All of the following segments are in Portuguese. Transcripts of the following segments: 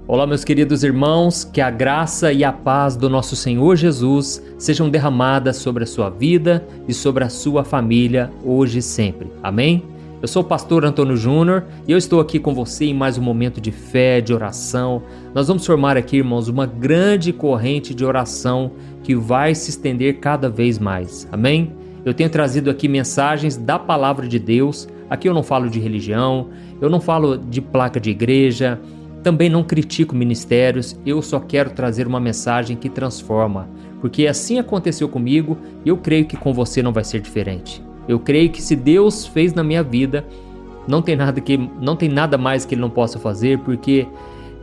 Olá, meus queridos irmãos, que a graça e a paz do nosso Senhor Jesus sejam derramadas sobre a sua vida e sobre a sua família, hoje e sempre. Amém? Eu sou o pastor Antônio Júnior e eu estou aqui com você em mais um momento de fé, de oração. Nós vamos formar aqui, irmãos, uma grande corrente de oração que vai se estender cada vez mais. Amém? Eu tenho trazido aqui mensagens da palavra de Deus. Aqui eu não falo de religião, eu não falo de placa de igreja, também não critico ministérios, eu só quero trazer uma mensagem que transforma, porque assim aconteceu comigo e eu creio que com você não vai ser diferente. Eu creio que se Deus fez na minha vida, não tem nada mais que Ele não possa fazer, porque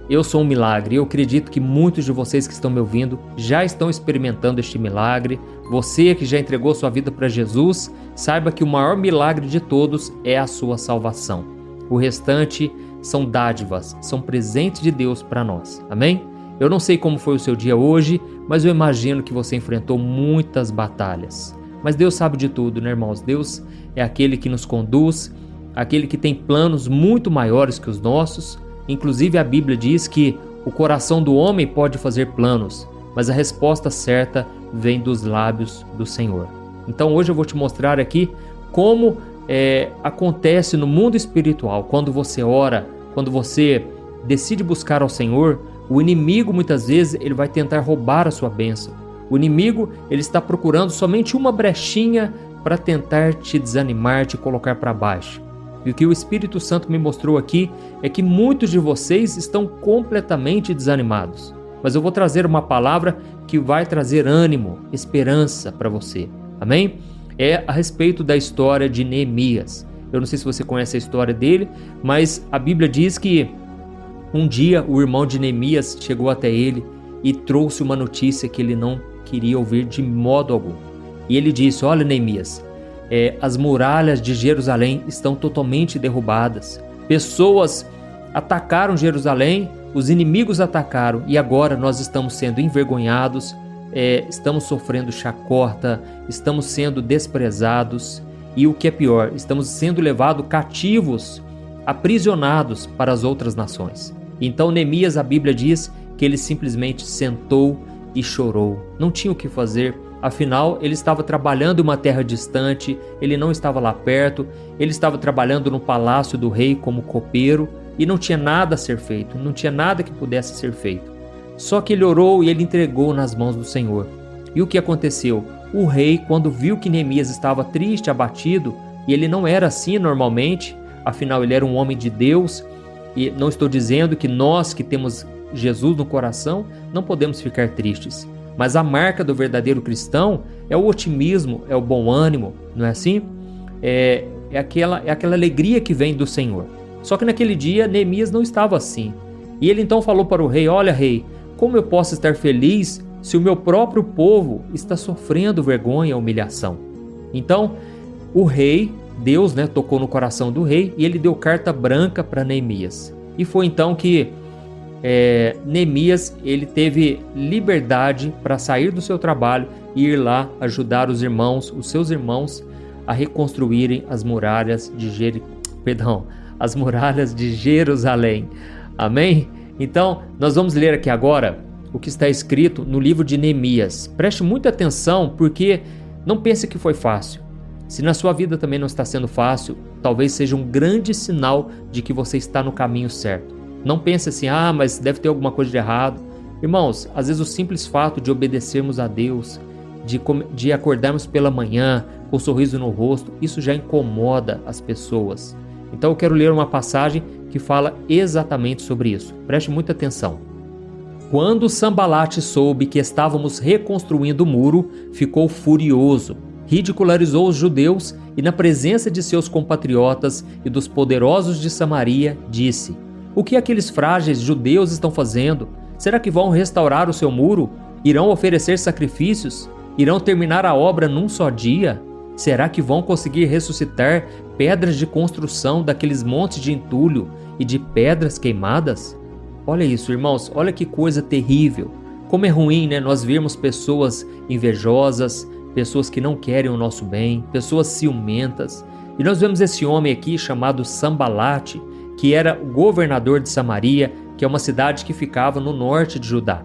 eu sou um milagre. Eu acredito que muitos de vocês que estão me ouvindo já estão experimentando este milagre. Você que já entregou sua vida para Jesus, saiba que o maior milagre de todos é a sua salvação. O restante são dádivas, são presentes de Deus para nós. Amém? Eu não sei como foi o seu dia hoje, mas eu imagino que você enfrentou muitas batalhas. Mas Deus sabe de tudo, né, irmãos? Deus é aquele que nos conduz, aquele que tem planos muito maiores que os nossos. Inclusive a Bíblia diz que o coração do homem pode fazer planos, mas a resposta certa vem dos lábios do Senhor. Então hoje eu vou te mostrar aqui como acontece no mundo espiritual. Quando você ora, quando você decide buscar ao Senhor, o inimigo muitas vezes ele vai tentar roubar a sua bênção. O inimigo ele está procurando somente uma brechinha para tentar te desanimar, te colocar para baixo. E o que o Espírito Santo me mostrou aqui é que muitos de vocês estão completamente desanimados. Mas eu vou trazer uma palavra que vai trazer ânimo, esperança para você. Amém? É a respeito da história de Neemias. Eu não sei se você conhece a história dele, mas a Bíblia diz que um dia o irmão de Neemias chegou até ele e trouxe uma notícia que ele não queria ouvir de modo algum. E ele disse: olha, Neemias, as muralhas de Jerusalém estão totalmente derrubadas. Pessoas atacaram Jerusalém, os inimigos atacaram e agora nós estamos sendo envergonhados, estamos sofrendo chacota, estamos sendo desprezados e o que é pior, estamos sendo levados cativos, aprisionados para as outras nações. Então Neemias, a Bíblia diz que ele simplesmente sentou e chorou. Não tinha o que fazer. Afinal, ele estava trabalhando em uma terra distante, ele não estava lá perto, ele estava trabalhando no palácio do rei como copeiro e não tinha nada a ser feito, não tinha nada que pudesse ser feito. Só que ele orou e ele entregou nas mãos do Senhor. E o que aconteceu? O rei, quando viu que Neemias estava triste, abatido, e ele não era assim normalmente, afinal ele era um homem de Deus, e não estou dizendo que nós que temos Jesus no coração não podemos ficar tristes. Mas a marca do verdadeiro cristão é o otimismo, é o bom ânimo, não é assim? É aquela alegria que vem do Senhor. Só que naquele dia Neemias não estava assim. E ele então falou para o rei: olha, rei, como eu posso estar feliz se o meu próprio povo está sofrendo vergonha e humilhação? Então o rei, Deus, tocou no coração do rei e ele deu carta branca para Neemias. E foi então que Neemias ele teve liberdade para sair do seu trabalho e ir lá ajudar os seus irmãos a reconstruírem as muralhas de Jerusalém. Amém? Então nós vamos ler aqui agora o que está escrito no livro de Neemias. Preste muita atenção, porque não pense que foi fácil. Se na sua vida também não está sendo fácil, talvez seja um grande sinal de que você está no caminho certo. Não pense assim: mas deve ter alguma coisa de errado. Irmãos, às vezes o simples fato de obedecermos a Deus, de acordarmos pela manhã com um sorriso no rosto, isso já incomoda as pessoas. Então eu quero ler uma passagem que fala exatamente sobre isso. Preste muita atenção. Quando Sambalate soube que estávamos reconstruindo o muro, ficou furioso, ridicularizou os judeus e, na presença de seus compatriotas e dos poderosos de Samaria, disse: o que aqueles frágeis judeus estão fazendo? Será que vão restaurar o seu muro? Irão oferecer sacrifícios? Irão terminar a obra num só dia? Será que vão conseguir ressuscitar pedras de construção daqueles montes de entulho e de pedras queimadas? Olha isso, irmãos, olha que coisa terrível. Como é ruim, nós vermos pessoas invejosas, pessoas que não querem o nosso bem, pessoas ciumentas. E nós vemos esse homem aqui chamado Sambalate, que era o governador de Samaria, que é uma cidade que ficava no norte de Judá.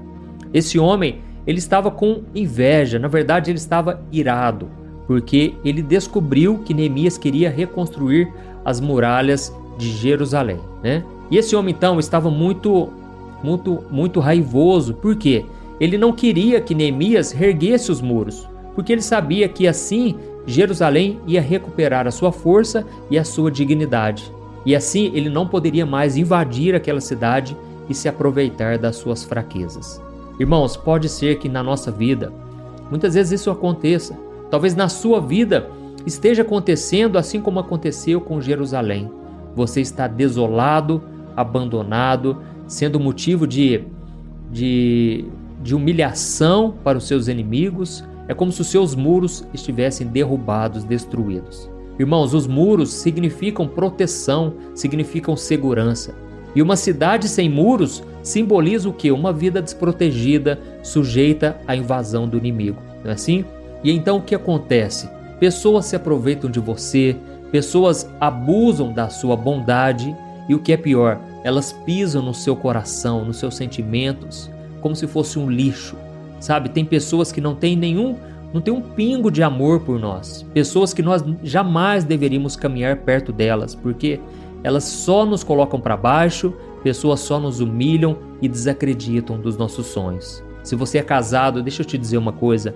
Esse homem, ele estava com inveja, na verdade ele estava irado, porque ele descobriu que Neemias queria reconstruir as muralhas de Jerusalém, né? E esse homem então estava muito raivoso, porque ele não queria que Neemias reerguesse os muros, porque ele sabia que assim Jerusalém ia recuperar a sua força e a sua dignidade. E assim ele não poderia mais invadir aquela cidade e se aproveitar das suas fraquezas. Irmãos, pode ser que na nossa vida, muitas vezes isso aconteça. Talvez na sua vida esteja acontecendo assim como aconteceu com Jerusalém. Você está desolado, abandonado, sendo motivo de humilhação para os seus inimigos. É como se os seus muros estivessem derrubados, destruídos. Irmãos, os muros significam proteção, significam segurança. E uma cidade sem muros simboliza o quê? Uma vida desprotegida, sujeita à invasão do inimigo. Não é assim? E então o que acontece? Pessoas se aproveitam de você, pessoas abusam da sua bondade e o que é pior, elas pisam no seu coração, nos seus sentimentos, como se fosse um lixo. Sabe, tem pessoas que não têm um pingo de amor por nós. Pessoas que nós jamais deveríamos caminhar perto delas, porque elas só nos colocam para baixo, pessoas só nos humilham e desacreditam dos nossos sonhos. Se você é casado, deixa eu te dizer uma coisa.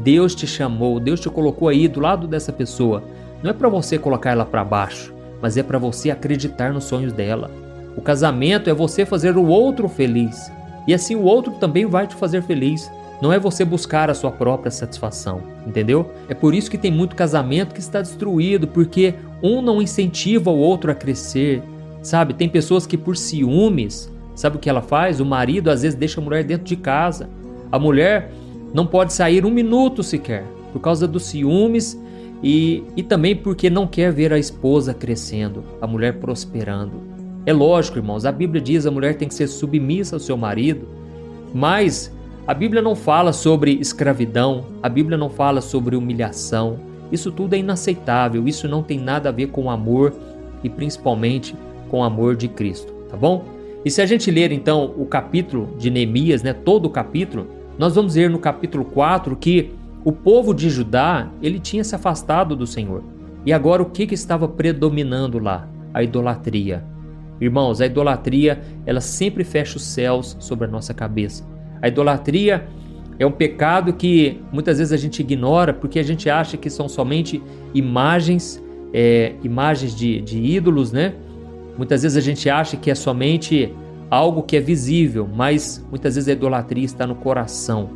Deus te chamou, Deus te colocou aí do lado dessa pessoa. Não é para você colocar ela para baixo, mas é para você acreditar nos sonhos dela. O casamento é você fazer o outro feliz. E assim o outro também vai te fazer feliz. Não é você buscar a sua própria satisfação, entendeu? É por isso que tem muito casamento que está destruído, porque um não incentiva o outro a crescer, sabe? Tem pessoas que por ciúmes, sabe o que ela faz? O marido às vezes deixa a mulher dentro de casa. A mulher não pode sair um minuto sequer, por causa dos ciúmes e também porque não quer ver a esposa crescendo, a mulher prosperando. É lógico, irmãos, a Bíblia diz que a mulher tem que ser submissa ao seu marido, mas a Bíblia não fala sobre escravidão, a Bíblia não fala sobre humilhação. Isso tudo é inaceitável, isso não tem nada a ver com amor e principalmente com o amor de Cristo, tá bom? E se a gente ler então o capítulo de Neemias, né, todo o capítulo, nós vamos ver no capítulo 4 que o povo de Judá, ele tinha se afastado do Senhor. E agora o que estava predominando lá? A idolatria. Irmãos, a idolatria, ela sempre fecha os céus sobre a nossa cabeça. A idolatria é um pecado que muitas vezes a gente ignora porque a gente acha que são somente imagens de ídolos, né? Muitas vezes a gente acha que é somente algo que é visível, mas muitas vezes a idolatria está no coração.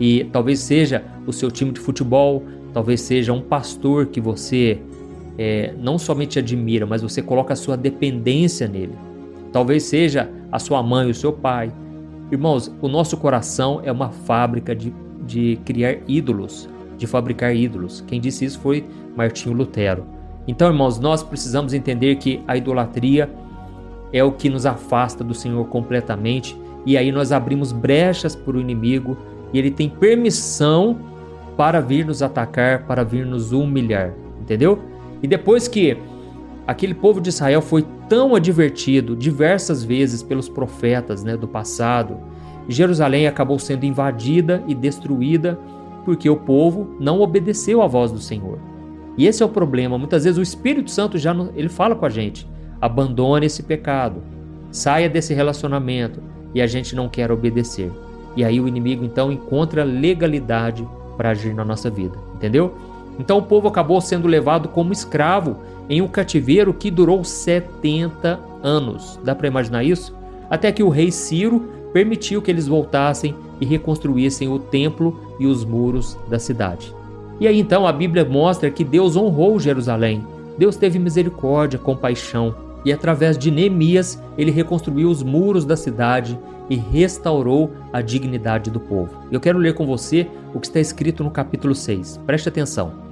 E talvez seja o seu time de futebol, talvez seja um pastor que você não somente admira, mas você coloca a sua dependência nele. Talvez seja a sua mãe, o seu pai. Irmãos, o nosso coração é uma fábrica de criar ídolos, de fabricar ídolos. Quem disse isso foi Martinho Lutero. Então, irmãos, nós precisamos entender que a idolatria é o que nos afasta do Senhor completamente, e aí nós abrimos brechas para o inimigo e ele tem permissão para vir nos atacar, para vir nos humilhar, entendeu? E depois que aquele povo de Israel foi tão advertido diversas vezes pelos profetas, né, do passado, Jerusalém acabou sendo invadida e destruída porque o povo não obedeceu à voz do Senhor. E esse é o problema. Muitas vezes o Espírito Santo ele fala com a gente: abandone esse pecado, saia desse relacionamento, e a gente não quer obedecer. E aí o inimigo então encontra legalidade para agir na nossa vida, entendeu? Então o povo acabou sendo levado como escravo em um cativeiro que durou 70 anos. Dá para imaginar isso? Até que o rei Ciro permitiu que eles voltassem e reconstruíssem o templo e os muros da cidade. E aí então a Bíblia mostra que Deus honrou Jerusalém. Deus teve misericórdia, compaixão, e através de Neemias ele reconstruiu os muros da cidade e restaurou a dignidade do povo. Eu quero ler com você o que está escrito no capítulo 6. Preste atenção.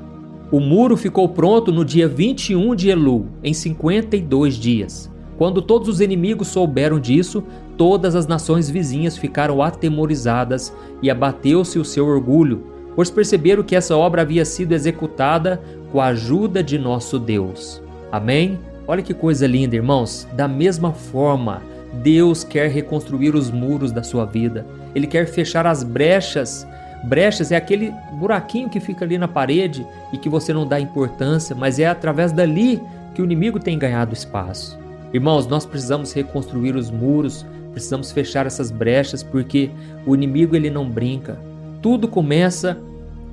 O muro ficou pronto no dia 21 de Elul, em 52 dias. Quando todos os inimigos souberam disso, todas as nações vizinhas ficaram atemorizadas e abateu-se o seu orgulho, pois perceberam que essa obra havia sido executada com a ajuda de nosso Deus. Amém? Olha que coisa linda, irmãos. Da mesma forma, Deus quer reconstruir os muros da sua vida. Ele quer fechar as brechas. Brechas é aquele buraquinho que fica ali na parede e que você não dá importância, mas é através dali que o inimigo tem ganhado espaço. Irmãos, nós precisamos reconstruir os muros, precisamos fechar essas brechas, porque o inimigo ele não brinca. Tudo começa,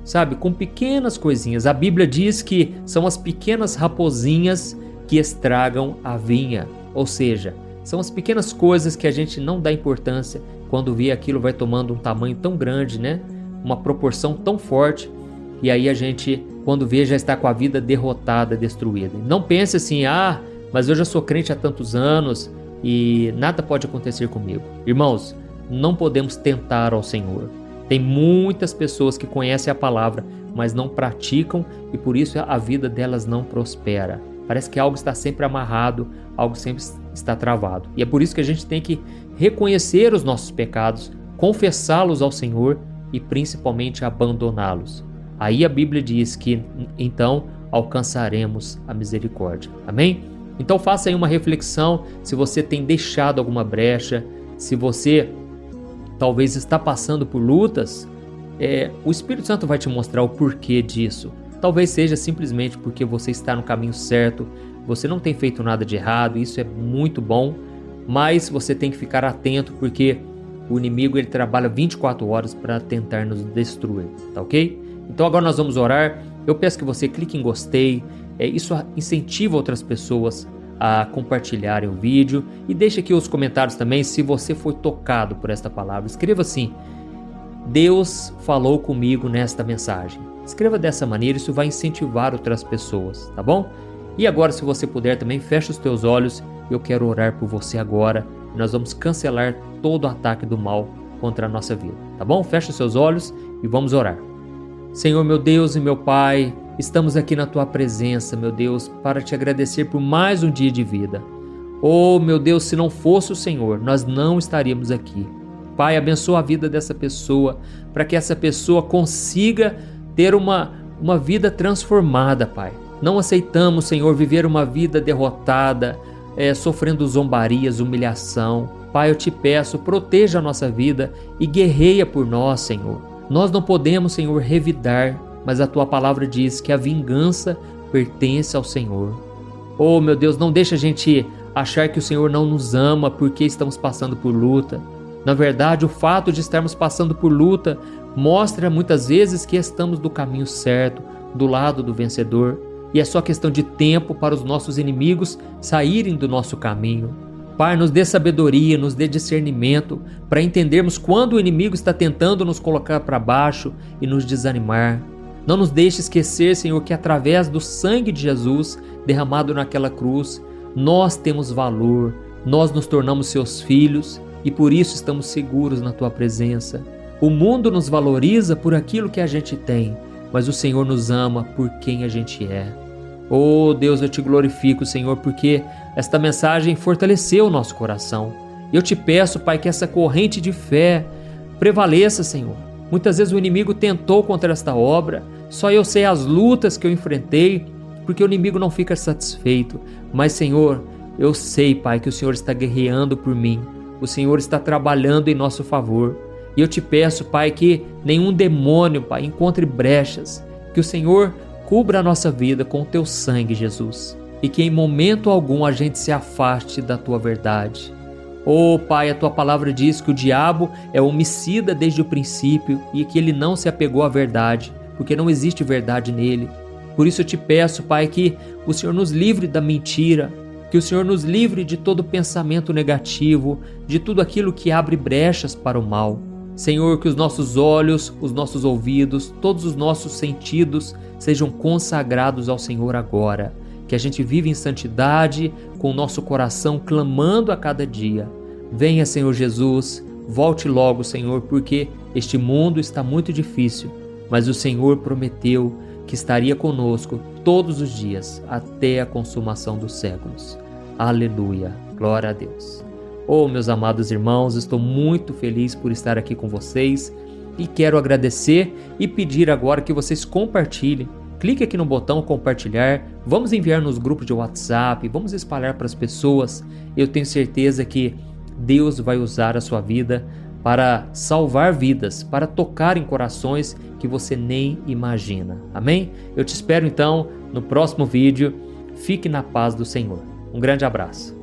sabe, com pequenas coisinhas. A Bíblia diz que são as pequenas raposinhas que estragam a vinha, ou seja, são as pequenas coisas que a gente não dá importância. Quando vê aquilo vai tomando um tamanho tão grande, né? Uma proporção tão forte, e aí a gente, quando vê, já está com a vida derrotada, destruída. Não pense assim, mas eu já sou crente há tantos anos e nada pode acontecer comigo. Irmãos, não podemos tentar ao Senhor. Tem muitas pessoas que conhecem a palavra, mas não praticam e por isso a vida delas não prospera. Parece que algo está sempre amarrado, algo sempre está travado. E é por isso que a gente tem que reconhecer os nossos pecados, confessá-los ao Senhor e principalmente abandoná-los. Aí a Bíblia diz que então alcançaremos a misericórdia. Amém? Então faça aí uma reflexão se você tem deixado alguma brecha, se você talvez está passando por lutas, o Espírito Santo vai te mostrar o porquê disso. Talvez seja simplesmente porque você está no caminho certo, você não tem feito nada de errado, isso é muito bom, mas você tem que ficar atento porque o inimigo ele trabalha 24 horas para tentar nos destruir, tá ok? Então agora nós vamos orar. Eu peço que você clique em gostei, isso incentiva outras pessoas a compartilharem o vídeo e deixe aqui os comentários também se você foi tocado por esta palavra. Escreva assim: Deus falou comigo nesta mensagem. Escreva dessa maneira, isso vai incentivar outras pessoas, tá bom? E agora, se você puder também, feche os teus olhos. Eu quero orar por você agora. Nós vamos cancelar todo o ataque do mal contra a nossa vida, tá bom? Feche os seus olhos e vamos orar. Senhor, meu Deus e meu Pai, estamos aqui na Tua presença, meu Deus, para Te agradecer por mais um dia de vida. Oh, meu Deus, se não fosse o Senhor, nós não estaríamos aqui. Pai, abençoa a vida dessa pessoa, para que essa pessoa consiga ter uma vida transformada, Pai. Não aceitamos, Senhor, viver uma vida derrotada, sofrendo zombarias, humilhação. Pai, eu Te peço, proteja a nossa vida e guerreia por nós, Senhor. Nós não podemos, Senhor, revidar, mas a Tua palavra diz que a vingança pertence ao Senhor. Oh, meu Deus, não deixa a gente achar que o Senhor não nos ama porque estamos passando por luta. Na verdade, o fato de estarmos passando por luta mostra muitas vezes que estamos do caminho certo, do lado do vencedor, e é só questão de tempo para os nossos inimigos saírem do nosso caminho. Pai, nos dê sabedoria, nos dê discernimento para entendermos quando o inimigo está tentando nos colocar para baixo e nos desanimar. Não nos deixe esquecer, Senhor, que através do sangue de Jesus derramado naquela cruz, nós temos valor, nós nos tornamos Seus filhos e por isso estamos seguros na Tua presença. O mundo nos valoriza por aquilo que a gente tem, mas o Senhor nos ama por quem a gente é. Oh Deus, eu Te glorifico, Senhor, porque esta mensagem fortaleceu o nosso coração. Eu Te peço, Pai, que essa corrente de fé prevaleça, Senhor. Muitas vezes o inimigo tentou contra esta obra, só eu sei as lutas que eu enfrentei, porque o inimigo não fica satisfeito. Mas, Senhor, eu sei, Pai, que o Senhor está guerreando por mim. O Senhor está trabalhando em nosso favor. E eu Te peço, Pai, que nenhum demônio, Pai, encontre brechas, que o Senhor cubra a nossa vida com o Teu sangue, Jesus, e que em momento algum a gente se afaste da Tua verdade. Oh, Pai, a Tua palavra diz que o diabo é homicida desde o princípio e que ele não se apegou à verdade, porque não existe verdade nele. Por isso eu Te peço, Pai, que o Senhor nos livre da mentira, que o Senhor nos livre de todo pensamento negativo, de tudo aquilo que abre brechas para o mal. Senhor, que os nossos olhos, os nossos ouvidos, todos os nossos sentidos sejam consagrados ao Senhor agora. Que a gente vive em santidade, com o nosso coração clamando a cada dia. Venha, Senhor Jesus, volte logo, Senhor, porque este mundo está muito difícil, mas o Senhor prometeu que estaria conosco todos os dias, até a consumação dos séculos. Aleluia, glória a Deus. Oh, meus amados irmãos, estou muito feliz por estar aqui com vocês e quero agradecer e pedir agora que vocês compartilhem. Clique aqui no botão compartilhar, vamos enviar nos grupos de WhatsApp, vamos espalhar para as pessoas. Eu tenho certeza que Deus vai usar a sua vida para salvar vidas, para tocar em corações que você nem imagina. Amém? Eu te espero então no próximo vídeo. Fique na paz do Senhor. Um grande abraço.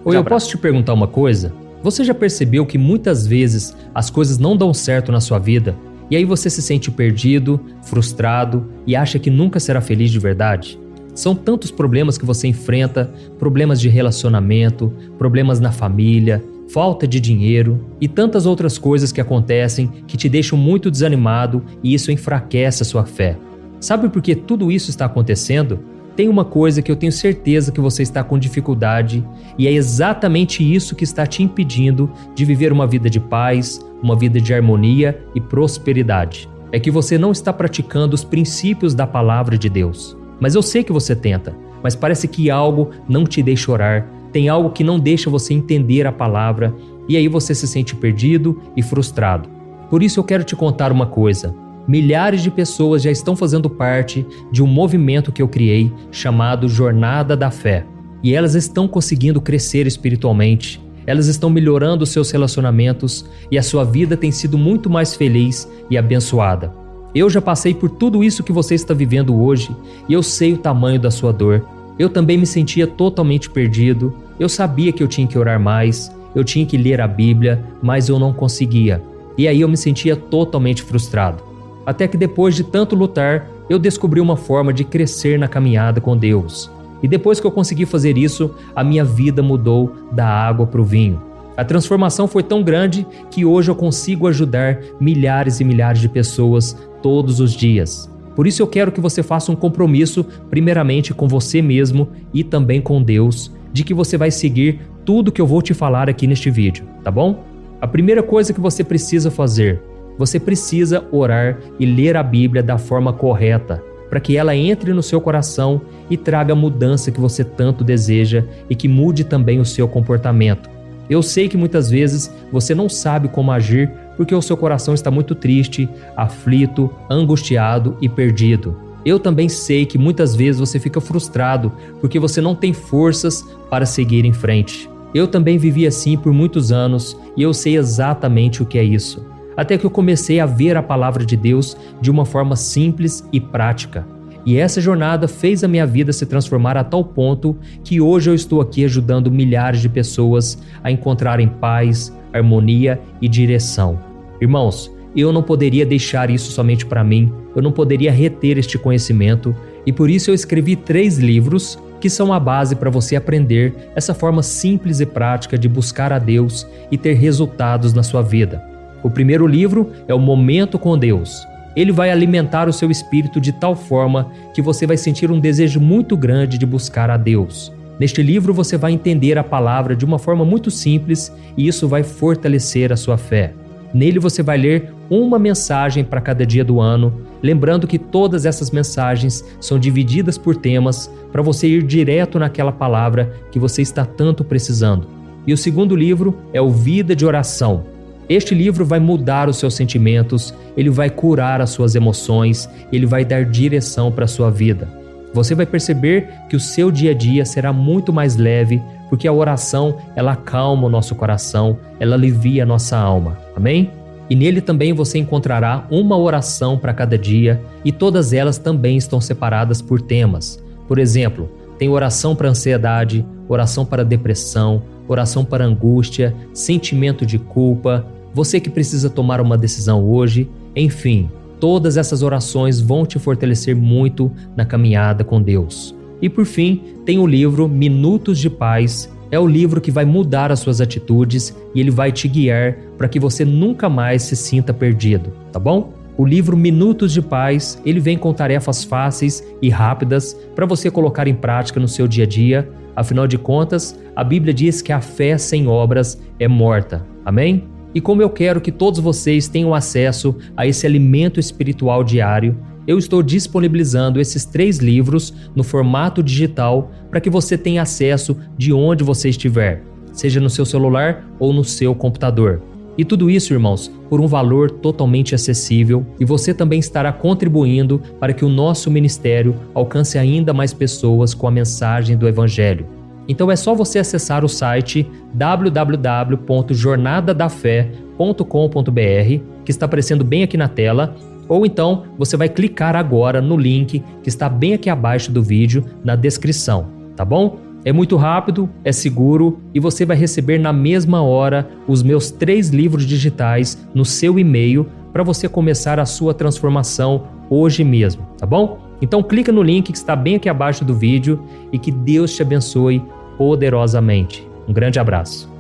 Oi, eu posso te perguntar uma coisa? Você já percebeu que muitas vezes as coisas não dão certo na sua vida? E aí você se sente perdido, frustrado e acha que nunca será feliz de verdade? São tantos problemas que você enfrenta, problemas de relacionamento, problemas na família, falta de dinheiro e tantas outras coisas que acontecem que te deixam muito desanimado e isso enfraquece a sua fé. Sabe por que tudo isso está acontecendo? Tem uma coisa que eu tenho certeza que você está com dificuldade e é exatamente isso que está te impedindo de viver uma vida de paz, uma vida de harmonia e prosperidade. É que você não está praticando os princípios da palavra de Deus. Mas eu sei que você tenta, mas parece que algo não te deixa orar, tem algo que não deixa você entender a palavra e aí você se sente perdido e frustrado. Por isso eu quero te contar uma coisa. Milhares de pessoas já estão fazendo parte de um movimento que eu criei chamado Jornada da Fé. E elas estão conseguindo crescer espiritualmente, elas estão melhorando seus relacionamentos e a sua vida tem sido muito mais feliz e abençoada. Eu já passei por tudo isso que você está vivendo hoje e eu sei o tamanho da sua dor. Eu também me sentia totalmente perdido, eu sabia que eu tinha que orar mais, eu tinha que ler a Bíblia, mas eu não conseguia. E aí eu me sentia totalmente frustrado. Até que depois de tanto lutar, eu descobri uma forma de crescer na caminhada com Deus. E depois que eu consegui fazer isso, a minha vida mudou da água para o vinho. A transformação foi tão grande que hoje eu consigo ajudar milhares e milhares de pessoas todos os dias. Por isso eu quero que você faça um compromisso, primeiramente com você mesmo e também com Deus, de que você vai seguir tudo que eu vou te falar aqui neste vídeo, tá bom? A primeira coisa que você precisa fazer, você precisa orar e ler a Bíblia da forma correta, para que ela entre no seu coração e traga a mudança que você tanto deseja e que mude também o seu comportamento. Eu sei que muitas vezes você não sabe como agir porque o seu coração está muito triste, aflito, angustiado e perdido. Eu também sei que muitas vezes você fica frustrado porque você não tem forças para seguir em frente. Eu também vivi assim por muitos anos e eu sei exatamente o que é isso. Até que eu comecei a ver a palavra de Deus de uma forma simples e prática. E essa jornada fez a minha vida se transformar a tal ponto que hoje eu estou aqui ajudando milhares de pessoas a encontrarem paz, harmonia e direção. Irmãos, eu não poderia deixar isso somente para mim, eu não poderia reter este conhecimento e por isso eu escrevi 3 livros que são a base para você aprender essa forma simples e prática de buscar a Deus e ter resultados na sua vida. O primeiro livro é o Momento com Deus. Ele vai alimentar o seu espírito de tal forma que você vai sentir um desejo muito grande de buscar a Deus. Neste livro você vai entender a palavra de uma forma muito simples e isso vai fortalecer a sua fé. Nele você vai ler uma mensagem para cada dia do ano, lembrando que todas essas mensagens são divididas por temas para você ir direto naquela palavra que você está tanto precisando. E o segundo livro é o Vida de Oração. Este livro vai mudar os seus sentimentos, ele vai curar as suas emoções, ele vai dar direção para a sua vida. Você vai perceber que o seu dia a dia será muito mais leve, porque a oração, ela acalma o nosso coração, ela alivia a nossa alma. Amém? E nele também você encontrará uma oração para cada dia e todas elas também estão separadas por temas. Por exemplo, tem oração para ansiedade, oração para depressão, oração para angústia, sentimento de culpa, você que precisa tomar uma decisão hoje, enfim, todas essas orações vão te fortalecer muito na caminhada com Deus. E por fim, tem o livro Minutos de Paz, é o livro que vai mudar as suas atitudes e ele vai te guiar para que você nunca mais se sinta perdido, tá bom? O livro Minutos de Paz, ele vem com tarefas fáceis e rápidas para você colocar em prática no seu dia a dia. Afinal de contas, a Bíblia diz que a fé sem obras é morta. Amém? E como eu quero que todos vocês tenham acesso a esse alimento espiritual diário, eu estou disponibilizando esses 3 livros no formato digital para que você tenha acesso de onde você estiver, seja no seu celular ou no seu computador. E tudo isso, irmãos, por um valor totalmente acessível e você também estará contribuindo para que o nosso ministério alcance ainda mais pessoas com a mensagem do Evangelho. Então é só você acessar o site www.jornadadafé.com.br, que está aparecendo bem aqui na tela, ou então você vai clicar agora no link que está bem aqui abaixo do vídeo, na descrição, tá bom? É muito rápido, é seguro e você vai receber na mesma hora os meus 3 livros digitais no seu e-mail para você começar a sua transformação hoje mesmo, tá bom? Então clica no link que está bem aqui abaixo do vídeo e que Deus te abençoe poderosamente. Um grande abraço.